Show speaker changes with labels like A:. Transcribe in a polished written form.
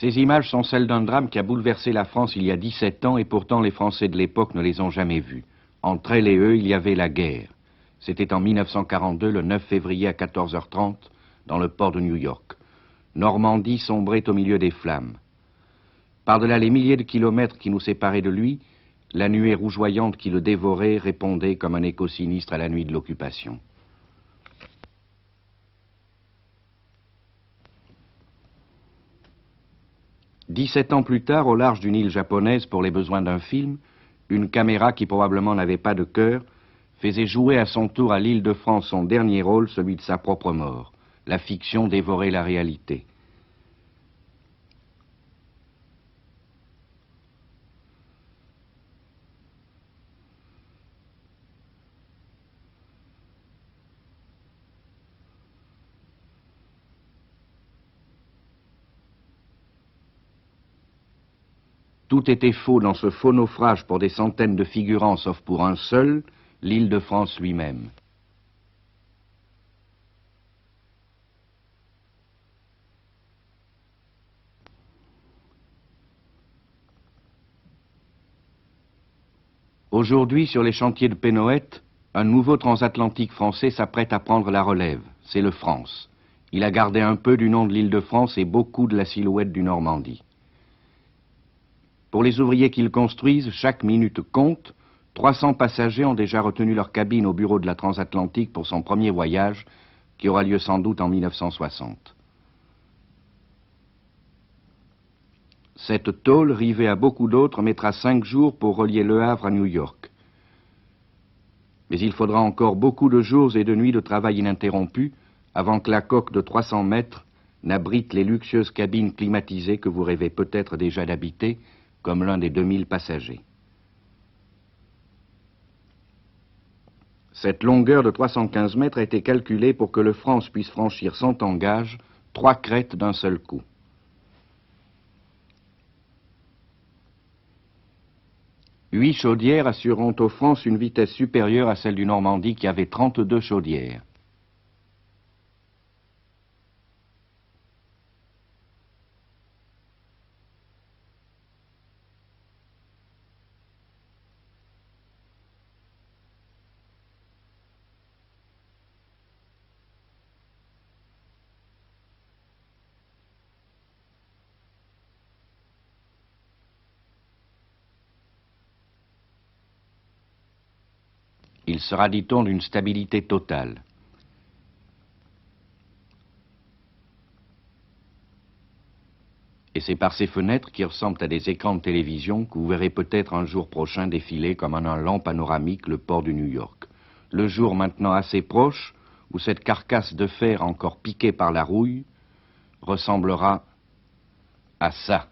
A: Ces images sont celles d'un drame qui a bouleversé la France il y a 17 ans et pourtant les Français de l'époque ne les ont jamais vues. Entre elle et eux, il y avait la guerre. C'était en 1942, le 9 février à 14h30, dans le port de New York. Normandie sombrait au milieu des flammes. Par-delà les milliers de kilomètres qui nous séparaient de lui, la nuée rougeoyante qui le dévorait répondait comme un écho sinistre à la nuit de l'occupation. « 17 ans plus tard, au large d'une île japonaise pour les besoins d'un film, une caméra qui probablement n'avait pas de cœur faisait jouer à son tour à l'île de France son dernier rôle, celui de sa propre mort. La fiction dévorait la réalité. Tout était faux dans ce faux naufrage pour des centaines de figurants, sauf pour un seul, l'île de France lui-même. Aujourd'hui, sur les chantiers de Pénoët, un nouveau transatlantique français s'apprête à prendre la relève. C'est le France. Il a gardé un peu du nom de l'île de France et beaucoup de la silhouette du Normandie. Pour les ouvriers qui le construisent, chaque minute compte. 300 passagers ont déjà retenu leur cabine au bureau de la transatlantique pour son premier voyage, qui aura lieu sans doute en 1960. Cette tôle, rivée à beaucoup d'autres, mettra 5 jours pour relier Le Havre à New York. Mais il faudra encore beaucoup de jours et de nuits de travail ininterrompu avant que la coque de 300 mètres n'abrite les luxueuses cabines climatisées que vous rêvez peut-être déjà d'habiter, comme l'un des 2000 passagers. Cette longueur de 315 mètres a été calculée pour que le France puisse franchir sans tangage 3 crêtes d'un seul coup. Huit chaudières assureront aux France une vitesse supérieure à celle du Normandie qui avait 32 chaudières. Il sera, dit-on, d'une stabilité totale. Et c'est par ces fenêtres qui ressemblent à des écrans de télévision que vous verrez peut-être un jour prochain défiler comme un lent panoramique le port de New York. Le jour maintenant assez proche, où cette carcasse de fer encore piquée par la rouille ressemblera à ça.